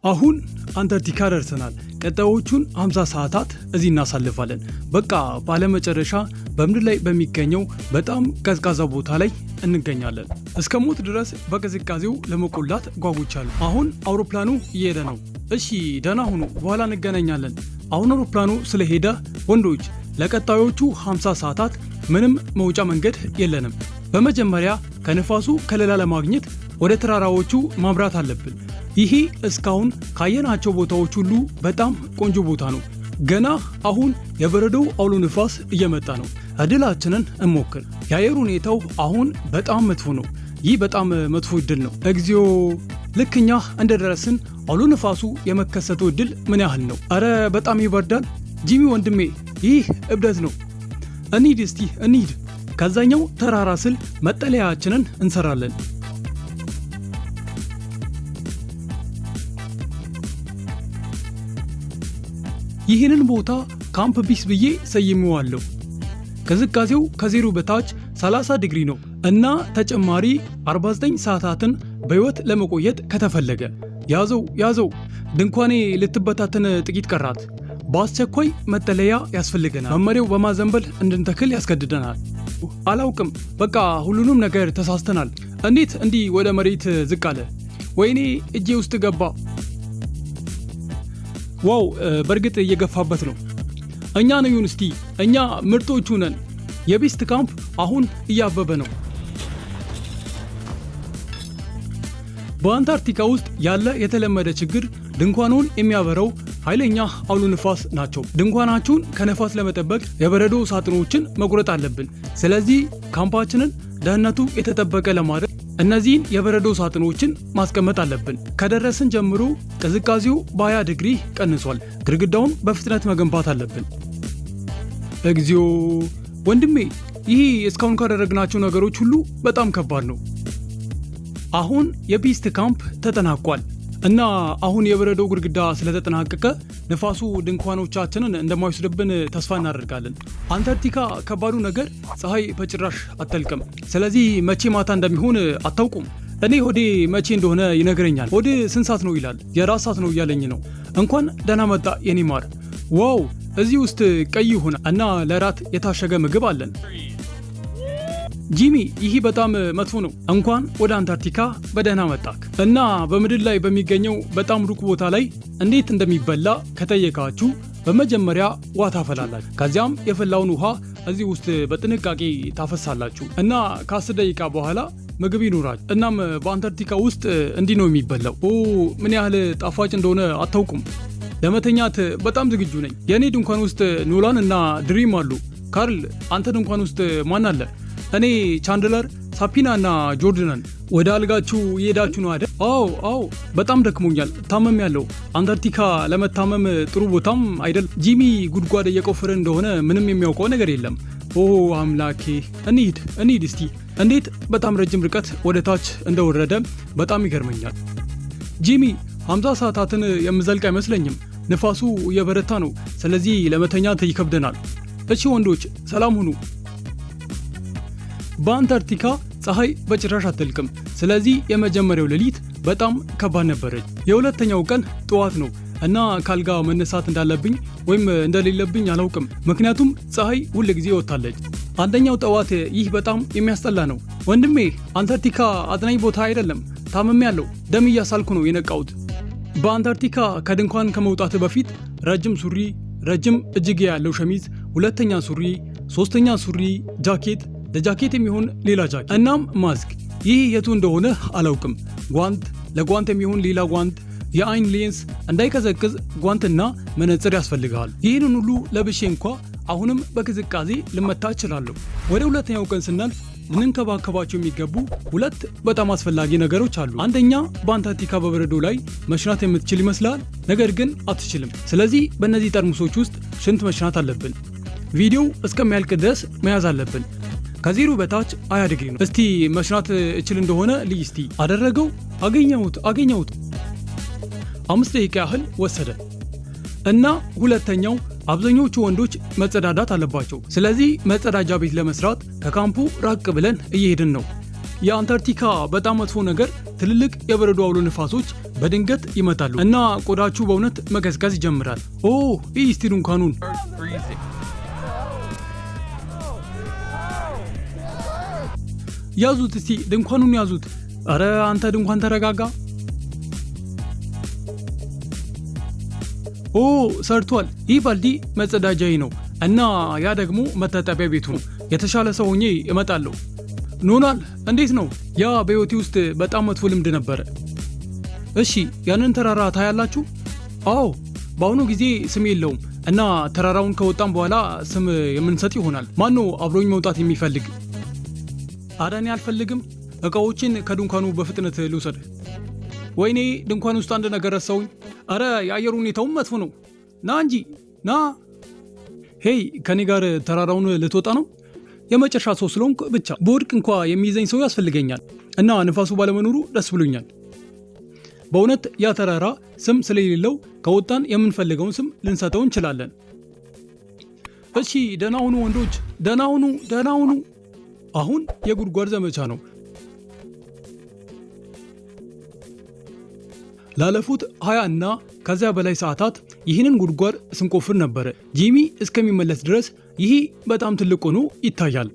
አሁን አንታርክቲካ ደርሰናል። ቀጣዮቹን 50 ሰዓታት እዚህ እናሳልፋለን። በቃ ባለመጨረሻ በምድር ላይ በሚገኘው በጣም ቀዝቃዛ ቦታ ላይ እንገኛለን። እስከ ሞት ድረስ በቅዝቃዜው ለመቆላት ጓጉቻለሁ። አሁን አውሮፕላኑ እየሄደ ነው። እሺ ደህና ሁኑ፣ በኋላ እንገናኛለን። አሁን አውሮፕላኑ ስለሄደ ወንዶች ለቀጣዮቹ 50 ሰዓታት ምንም መውጫ መንገድ የለንም። በመጀመሪያ ከነፋሱ ከለላ ለማግኘት ወደ ተራራዎቹ ማምራት አለብን። ይሄ እስካሁን ካየናቸው ቦታዎች ሁሉ በጣም ቆንጆ ቦታ ነው። ገና አሁን የበረዶው አውሎ ንፋስ እየመጣ ነው። እድላችንን እንሞክር። የአየር ሁኔታው አሁን በጣም መጥፎ ነው። ይህ በጣም መጥፎ እድል ነው። እግዚኦ! ልክኛ እንደደረስን አውሎ ንፋሱ የመከሰቱ እድል ምን ያህል ነው? አረ በጣም ይበርዳል። ጂሚ ወንድሜ፣ ይህ እብደት ነው። እንሂድ፣ እስቲ እንሂድ። ከዛኛው ተራራ ስል መጠለያችንን እንሰራለን። ይህንን ቦታ ካምፕ ቢስ ብዬ ሰይሜዋለሁ። ቅዝቃዜው ከዜሮ በታች 30 ዲግሪ ነው እና ተጨማሪ 49 ሰዓታትን በሕይወት ለመቆየት ከተፈለገ ያዘው። ድንኳኔ ልትበታተን ጥቂት ቀራት። በአስቸኳይ መጠለያ ያስፈልገናል። መመሪያው በማዘንበል እንድንተክል ያስገድደናል። አላውቅም፣ በቃ ሁሉንም ነገር ተሳስተናል። እንዴት እንዲህ ወደ መሬት ዝቅ አለ? ወይኔ እጄ ውስጥ ገባ። ዋው! በእርግጥ እየገፋበት ነው። እኛ ነን እስቲ፣ እኛ ምርጦቹ ነን። የቤስት ካምፕ አሁን እያበበ ነው። በአንታርክቲካ ውስጥ ያለ የተለመደ ችግር ድንኳኑን የሚያበረው ኃይለኛ አውሎ ንፋስ ናቸው። ድንኳናችሁን ከነፋስ ለመጠበቅ የበረዶ ሳጥኖችን መቁረጥ አለብን። ስለዚህ ካምፓችንን ደህንነቱ የተጠበቀ ለማድረግ እነዚህን የበረዶ ሳጥኖችን ማስቀመጥ አለብን። ከደረስን ጀምሮ ቅዝቃዜው በ20 ዲግሪ ቀንሷል። ግድግዳውን በፍጥነት መገንባት አለብን። እግዚኦ ወንድሜ፣ ይህ እስካሁን ካደረግናቸው ነገሮች ሁሉ በጣም ከባድ ነው። አሁን የቢስት ካምፕ ተጠናቋል እና አሁን የበረዶ ግድግዳ ስለተጠናቀቀ ንፋሱ ድንኳኖቻችንን እንደማይወስድብን ተስፋ እናደርጋለን። አንታርክቲካ ከባዱ ነገር ፀሐይ በጭራሽ አትጠልቅም። ስለዚህ መቼ ማታ እንደሚሆን አታውቁም። እኔ ሆዴ መቼ እንደሆነ ይነግረኛል። ሆድ ስንት ሰዓት ነው ይላል። የራት ሰዓት ነው እያለኝ ነው። እንኳን ደህና መጣ የኔ ማር። ዋው! እዚህ ውስጥ ቀይ ሆነ እና ለራት የታሸገ ምግብ አለን። ጂሚ፣ ይህ በጣም መጥፎ ነው። እንኳን ወደ አንታርክቲካ በደህና መጣክ። እና በምድር ላይ በሚገኘው በጣም ሩቅ ቦታ ላይ እንዴት እንደሚበላ ከጠየቃችሁ በመጀመሪያ ውሃ ታፈላላችሁ። ከዚያም የፈላውን ውሃ እዚህ ውስጥ በጥንቃቄ ታፈሳላችሁ እና ከ10 ደቂቃ በኋላ ምግብ ይኖራል። እናም በአንታርክቲካ ውስጥ እንዲህ ነው የሚበላው። ምን ያህል ጣፋጭ እንደሆነ አታውቁም። ለመተኛት በጣም ዝግጁ ነኝ። የእኔ ድንኳን ውስጥ ኖላን እና ድሪም አሉ። ካርል፣ አንተ ድንኳን ውስጥ ማን አለ? እኔ ቻንድለር፣ ሳፒና እና ጆርድነን። ወደ አልጋችሁ እየሄዳችሁ ነው አይደል? አዎ፣ በጣም ደክሞኛል። ታመም ያለው አንታርክቲካ ለመታመም ጥሩ ቦታም አይደል። ጂሚ ጉድጓድ እየቆፈረ እንደሆነ ምንም የሚያውቀው ነገር የለም። አምላኬ! እንሂድ እስቲ። እንዴት በጣም ረጅም ርቀት ወደ ታች እንደወረደ በጣም ይገርመኛል። ጂሚ፣ 50 ሰዓታትን የምዘልቅ አይመስለኝም። ንፋሱ እየበረታ ነው። ስለዚህ ለመተኛት ይከብደናል። እሺ ወንዶች ሰላም ሁኑ። በአንታርክቲካ ፀሐይ በጭራሽ አትጠልቅም። ስለዚህ የመጀመሪያው ሌሊት በጣም ከባድ ነበረች። የሁለተኛው ቀን ጠዋት ነው እና ካልጋ መነሳት እንዳለብኝ ወይም እንደሌለብኝ አላውቅም፣ ምክንያቱም ፀሐይ ሁል ጊዜ ወጥታለች። አንደኛው ጠዋት ይህ በጣም የሚያስጠላ ነው። ወንድሜ፣ አንታርክቲካ አዝናኝ ቦታ አይደለም። ታመም ያለው ደም እያሳልኩ ነው የነቃሁት። በአንታርክቲካ ከድንኳን ከመውጣት በፊት ረጅም ሱሪ፣ ረጅም እጅጌ ያለው ሸሚዝ፣ ሁለተኛ ሱሪ፣ ሶስተኛ ሱሪ፣ ጃኬት፣ ለጃኬት የሚሆን ሌላ ጃኬት እናም ማስክ። ይህ የቱ እንደሆነ አላውቅም። ጓንት፣ ለጓንት የሚሆን ሌላ ጓንት፣ የአይን ሌንስ፣ እንዳይቀዘቅዝ ጓንትና መነጽር ያስፈልጋል። ይህንን ሁሉ ለብሼ እንኳ አሁንም በቅዝቃዜ ልመታ እችላለሁ። ወደ ሁለተኛው ቀን ስናልፍ ልንከባከባቸው የሚገቡ 2 በጣም አስፈላጊ ነገሮች አሉ። አንደኛ፣ በአንታርክቲካ በበረዶ ላይ መሽናት የምትችል ይመስላል፣ ነገር ግን አትችልም። ስለዚህ በእነዚህ ጠርሙሶች ውስጥ ሽንት መሽናት አለብን። ቪዲዮው እስከሚያልቅ ድረስ መያዝ አለብን። ከዜሮ በታች 20 ዲግሪ ነው። እስቲ መሽናት እችል እንደሆነ ልይ። እስቲ አደረገው። አገኘሁት። 5 ደቂቃ ያህል ወሰደ እና ሁለተኛው፣ አብዛኞቹ ወንዶች መጸዳዳት አለባቸው። ስለዚህ መጸዳጃ ቤት ለመስራት ከካምፑ ራቅ ብለን እየሄድን ነው። የአንታርክቲካ በጣም መጥፎ ነገር ትልልቅ የበረዶ አውሎ ንፋሶች በድንገት ይመታሉ እና ቆዳችሁ በእውነት መቀዝቀዝ ይጀምራል። ኦ ይህ እስቲ ድንኳኑን ያዙት፣ እስቲ ድንኳኑን ያዙት። አረ አንተ ድንኳን ተረጋጋ። ኦ ሰርቷል። ይህ ባልዲ መጸዳጃዬ ነው እና ያ ደግሞ መታጠቢያ ቤቱ ነው። የተሻለ ሰው ሆኜ እመጣለሁ። ኖናል እንዴት ነው? ያ በህይወቴ ውስጥ በጣም መጥፎ ልምድ ነበረ። እሺ ያንን ተራራ ታያላችሁ? አዎ በአሁኑ ጊዜ ስም የለውም እና ተራራውን ከወጣም በኋላ ስም የምንሰጥ ይሆናል። ማነው አብሮኝ መውጣት የሚፈልግ? አዳኔ አልፈልግም። እቃዎችን ከድንኳኑ በፍጥነት ልውሰድ። ወይኔ ድንኳን ውስጥ አንድ ነገር ረሳውኝ። አረ የአየር ሁኔታውም መጥፎ ነው። ና እንጂ ና። ሄይ ከኔ ጋር ተራራውን ልትወጣ ነው? የመጨረሻ ሰው ስለሆንኩ ብቻ በወድቅ እንኳ የሚይዘኝ ሰው ያስፈልገኛል እና ንፋሱ ባለመኖሩ ደስ ብሎኛል። በእውነት ያ ተራራ ስም ስለሌለው ከወጣን የምንፈልገውን ስም ልንሰጠው እንችላለን። እሺ ደህና ሁኑ ወንዶች፣ ደህና ሁኑ፣ ደህና ሁኑ። አሁን የጉድጓድ ዘመቻ ነው። ላለፉት 20 እና ከዚያ በላይ ሰዓታት ይህንን ጉድጓድ ስንቆፍር ነበረ። ጂሚ እስከሚመለስ ድረስ ይህ በጣም ትልቅ ሆኖ ይታያል።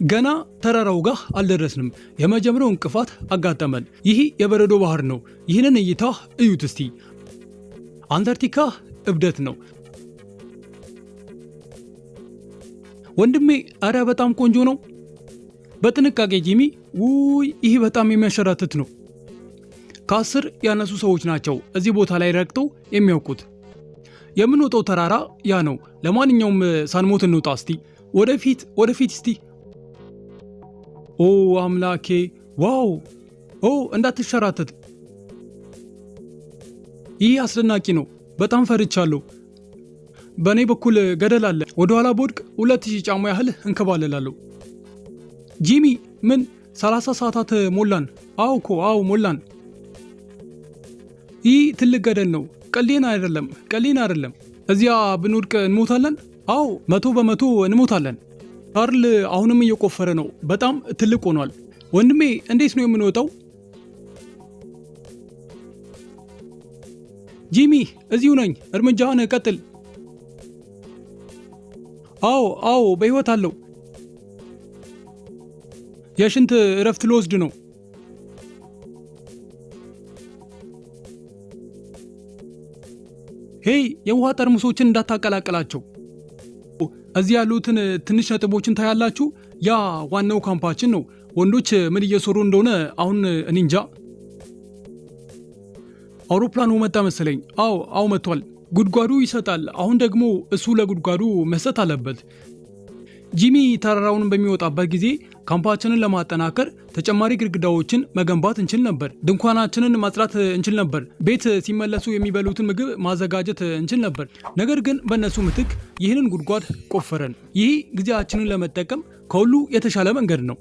ገና ተራራው ጋር አልደረስንም። የመጀመሪያው እንቅፋት አጋጠመን። ይህ የበረዶ ባህር ነው። ይህንን እይታ እዩት እስቲ። አንታርክቲካ እብደት ነው ወንድሜ። አረ በጣም ቆንጆ ነው። በጥንቃቄ ጂሚ። ውይ ይህ በጣም የሚያሸራትት ነው። ከ10 ያነሱ ሰዎች ናቸው እዚህ ቦታ ላይ ረግጠው የሚያውቁት። የምንወጣው ተራራ ያ ነው። ለማንኛውም ሳንሞት እንውጣ እስቲ። ወደፊት ወደፊት እስቲ። ኦ አምላኬ! ዋው! ኦ እንዳትሸራተት። ይህ አስደናቂ ነው። በጣም ፈርቻለሁ። በእኔ በኩል ገደል አለ። ወደኋላ ቦድቅ 2000 ጫማ ያህል እንከባለላለሁ። ጂሚ ምን 30 ሰዓታት ሞላን? አዎ እኮ አዎ ሞላን። ይህ ትልቅ ገደል ነው። ቀሌን አይደለም። እዚያ ብንወድቅ እንሞታለን። አዎ 100% እንሞታለን። ካርል አሁንም እየቆፈረ ነው። በጣም ትልቅ ሆኗል። ወንድሜ እንዴት ነው የምንወጣው? ጂሚ እዚሁ ነኝ። እርምጃህን ቀጥል። አዎ በህይወት አለው። የሽንት እረፍት ልወስድ ነው። ሄይ የውሃ ጠርሙሶችን እንዳታቀላቀላቸው። እዚህ ያሉትን ትንሽ ነጥቦችን ታያላችሁ። ያ ዋናው ካምፓችን ነው። ወንዶች ምን እየሰሩ እንደሆነ አሁን እኔ እንጃ። አውሮፕላኑ መጣ መሰለኝ። አዎ መጥቷል። ጉድጓዱ ይሰጣል። አሁን ደግሞ እሱ ለጉድጓዱ መስጠት አለበት። ጂሚ ተራራውን በሚወጣበት ጊዜ ካምፓችንን ለማጠናከር ተጨማሪ ግድግዳዎችን መገንባት እንችል ነበር። ድንኳናችንን ማጽዳት እንችል ነበር። ቤት ሲመለሱ የሚበሉትን ምግብ ማዘጋጀት እንችል ነበር። ነገር ግን በእነሱ ምትክ ይህንን ጉድጓድ ቆፈረን። ይህ ጊዜያችንን ለመጠቀም ከሁሉ የተሻለ መንገድ ነው።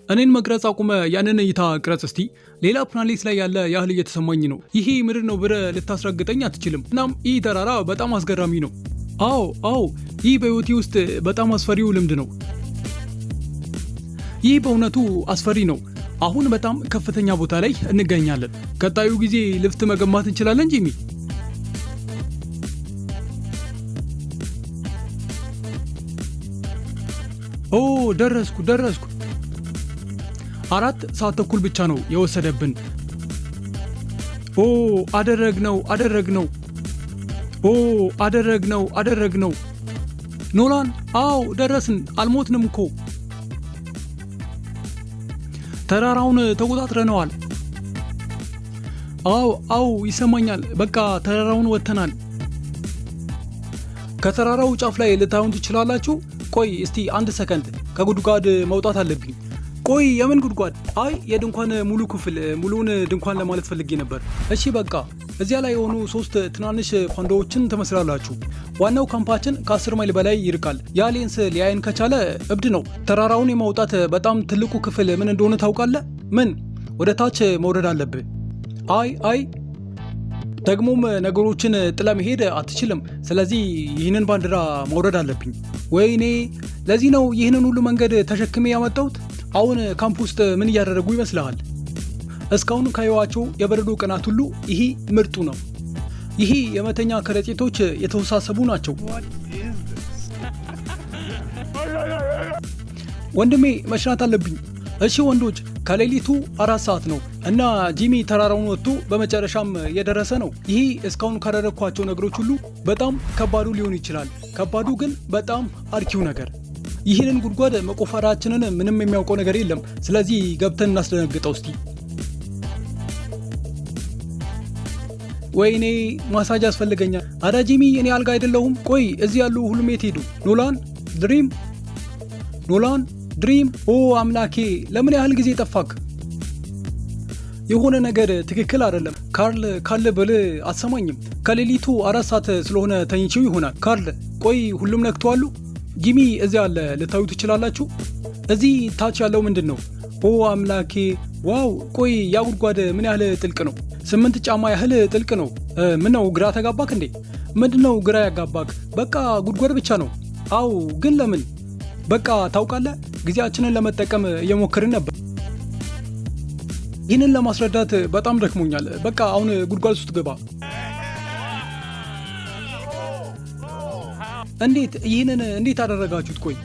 እኔን መቅረጽ አቁመ ያንን እይታ ቅረጽ እስቲ። ሌላ ፕላኔት ላይ ያለ ያህል እየተሰማኝ ነው። ይሄ ምድር ነው ብለህ ልታስረግጠኝ አትችልም። እናም ይህ ተራራ በጣም አስገራሚ ነው። አዎ ይህ በህይወቴ ውስጥ በጣም አስፈሪው ልምድ ነው። ይህ በእውነቱ አስፈሪ ነው። አሁን በጣም ከፍተኛ ቦታ ላይ እንገኛለን። ቀጣዩ ጊዜ ልፍት መገንባት እንችላለን ጂሚ። ደረስኩ። 4 ሰዓት ተኩል ብቻ ነው የወሰደብን። አደረግነው። ኖላን ደረስን። አልሞትንም እኮ። ተራራውን ተቆጣጥረነዋል። ይሰማኛል። በቃ ተራራውን ወጥተናል። ከተራራው ጫፍ ላይ ልታዩን ትችላላችሁ። ቆይ እስቲ 1 ሰከንድ፣ ከጉድጓድ መውጣት አለብኝ። ቆይ የምን ጉድጓድ? የድንኳን ሙሉ ክፍል፣ ሙሉውን ድንኳን ለማለት ፈልጌ ነበር። እሺ በቃ እዚያ ላይ የሆኑ 3 ትናንሽ ኳንዶዎችን ትመስላላችሁ። ዋናው ካምፓችን ከ10 ማይል በላይ ይርቃል። ያ ሌንስ ሊያየን ከቻለ እብድ ነው። ተራራውን የማውጣት በጣም ትልቁ ክፍል ምን እንደሆነ ታውቃለህ? ምን? ወደ ታች መውረድ አለብህ። ደግሞም ነገሮችን ጥለ መሄድ አትችልም። ስለዚህ ይህንን ባንዲራ መውረድ አለብኝ። ወይኔ ለዚህ ነው ይህንን ሁሉ መንገድ ተሸክሜ ያመጣሁት። አሁን ካምፕ ውስጥ ምን እያደረጉ ይመስልሃል? እስካሁን ካየኋቸው የበረዶ ቀናት ሁሉ ይሄ ምርጡ ነው። ይሄ የመተኛ ከረጢቶች የተወሳሰቡ ናቸው። ወንድሜ መሽናት አለብኝ። እሺ ወንዶች፣ ከሌሊቱ 4 ሰዓት ነው እና ጂሚ ተራራውን ወጥቶ በመጨረሻም የደረሰ ነው። ይሄ እስካሁን ካደረግኳቸው ነገሮች ሁሉ በጣም ከባዱ ሊሆን ይችላል። ከባዱ ግን በጣም አርኪው ነገር ይህንን ጉድጓድ መቆፈራችንን ምንም የሚያውቀው ነገር የለም። ስለዚህ ገብተን እናስደነግጠው እስቲ። ወይኔ ማሳጅ ያስፈልገኛል። አዳ ጂሚ፣ እኔ አልጋ አይደለሁም። ቆይ እዚህ ያሉ ሁሉም የት ሄዱ? ኖላን ድሪም፣ ኦ አምላኬ፣ ለምን ያህል ጊዜ ጠፋክ? የሆነ ነገር ትክክል አይደለም። ካርል ብል አትሰማኝም። ከሌሊቱ 4 ሰዓት ስለሆነ ተኝቼው ይሆናል። ካርል፣ ቆይ ሁሉም ነክተዋሉ? ጂሚ እዚህ አለ፣ ልታዩ ትችላላችሁ። እዚህ ታች ያለው ምንድን ነው? ኦ አምላኬ፣ ዋው! ቆይ ያ ጉድጓድ ምን ያህል ጥልቅ ነው? 8 ጫማ ያህል ጥልቅ ነው። ምነው ግራ ተጋባክ እንዴ? ምንድነው ግራ ያጋባክ? በቃ ጉድጓድ ብቻ ነው። አው ግን ለምን? በቃ ታውቃለህ፣ ጊዜያችንን ለመጠቀም እየሞከርን ነበር። ይህንን ለማስረዳት በጣም ደክሞኛል። በቃ አሁን ጉድጓድ ውስጥ ግባ። ይህንን እንዴት አደረጋችሁት? ቆይ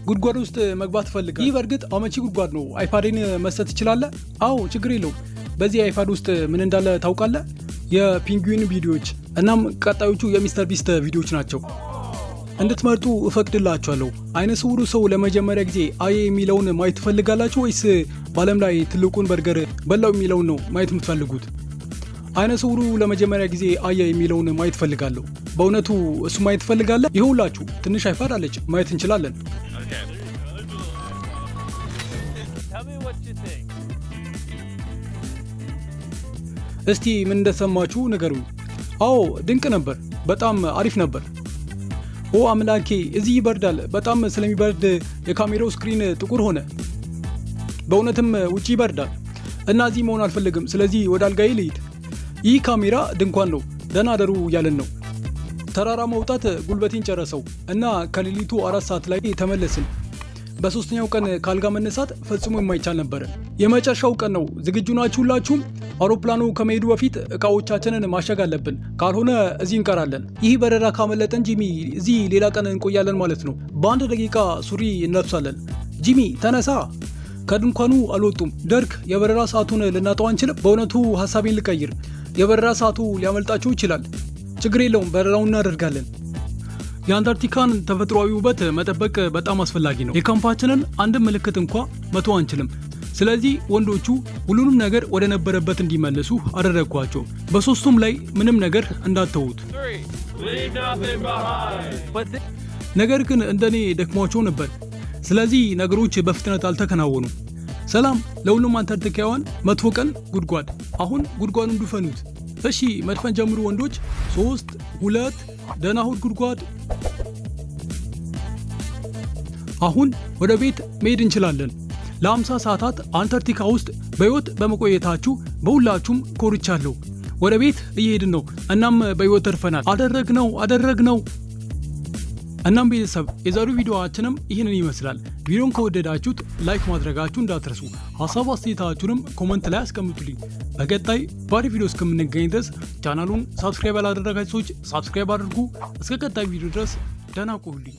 ጉድጓድ ውስጥ መግባት ፈልጋል። ይህ በእርግጥ አመቺ ጉድጓድ ነው። አይፓዴን መስጠት ትችላለህ? አዎ ችግር የለውም። በዚህ አይፓድ ውስጥ ምን እንዳለ ታውቃለህ? የፒንጉዊን ቪዲዮዎች እናም ቀጣዮቹ የሚስተር ቢስት ቪዲዮዎች ናቸው። እንድትመርጡ እፈቅድላችኋለሁ። አይነ ስውሩ ሰው ለመጀመሪያ ጊዜ አየ የሚለውን ማየት ትፈልጋላችሁ ወይስ በዓለም ላይ ትልቁን በርገር በላው የሚለውን ነው ማየት የምትፈልጉት? አይነ ስውሩ ለመጀመሪያ ጊዜ አየ የሚለውን ማየት ፈልጋለሁ። በእውነቱ እሱ ማየት ፈልጋለህ? ይኸውላችሁ ትንሽ አይፓድ አለች፣ ማየት እንችላለን። እስቲ ምን እንደሰማችሁ ንገሩኝ። አዎ ድንቅ ነበር፣ በጣም አሪፍ ነበር። ኦ አምላኬ፣ እዚህ ይበርዳል። በጣም ስለሚበርድ የካሜራው ስክሪን ጥቁር ሆነ። በእውነትም ውጪ ይበርዳል እና እዚህ መሆን አልፈልግም። ስለዚህ ወደ አልጋዬ ልሂድ። ይህ ካሜራ ድንኳን ነው። ደህና አደሩ እያለን ነው። ተራራ መውጣት ጉልበቴን ጨረሰው እና ከሌሊቱ 4 ሰዓት ላይ ተመለስን። በ3ኛው ቀን ካልጋ መነሳት ፈጽሞ የማይቻል ነበረ። የመጨረሻው ቀን ነው። ዝግጁ ናችሁ ሁላችሁም? አውሮፕላኑ ከመሄዱ በፊት እቃዎቻችንን ማሸግ አለብን፣ ካልሆነ እዚህ እንቀራለን። ይህ በረራ ካመለጠን ጂሚ እዚህ ሌላ ቀን እንቆያለን ማለት ነው። በ1 ደቂቃ ሱሪ እንለብሳለን። ጂሚ ተነሳ። ከድንኳኑ አልወጡም። ደርክ፣ የበረራ ሰዓቱን ልናጠው አንችልም? በእውነቱ ሀሳቤን ልቀይር። የበረራ ሰዓቱ ሊያመልጣቸው ይችላል። ችግር የለውም፣ በረራውን እናደርጋለን። የአንታርክቲካን ተፈጥሯዊ ውበት መጠበቅ በጣም አስፈላጊ ነው። የካምፓችንን አንድም ምልክት እንኳ መተው አንችልም። ስለዚህ ወንዶቹ ሁሉንም ነገር ወደ ነበረበት እንዲመለሱ አደረግኳቸው። በሶስቱም ላይ ምንም ነገር እንዳትተዉት። ነገር ግን እንደኔ ደክሟቸው ነበር። ስለዚህ ነገሮች በፍጥነት አልተከናወኑም። ሰላም ለሁሉም አንታርክቲካውያን። መጥፎ ቀን ጉድጓድ። አሁን ጉድጓዱን ድፈኑት። እሺ መድፈን ጀምሩ ወንዶች። 3 2 ደህና ሁን ጉድጓድ። አሁን ወደ ቤት መሄድ እንችላለን። ለ50 ሰዓታት አንታርክቲካ ውስጥ በሕይወት በመቆየታችሁ በሁላችሁም ኮርቻለሁ። ወደ ቤት እየሄድን ነው። እናም በሕይወት ተርፈናል። አደረግነው። እናም ቤተሰብ የዛሬው ቪዲዮአችንም ይህንን ይመስላል። ቪዲዮን ከወደዳችሁት ላይክ ማድረጋችሁ እንዳትረሱ። ሀሳብ አስተያየታችሁንም ኮመንት ላይ አስቀምጡልኝ። በቀጣይ በአሪፍ ቪዲዮ እስከምንገኝ ድረስ ቻናሉን ሳብስክራይብ ያላደረጋችሁ ሰዎች ሳብስክራይብ አድርጉ። እስከ ቀጣይ ቪዲዮ ድረስ ደህና ቆዩልኝ።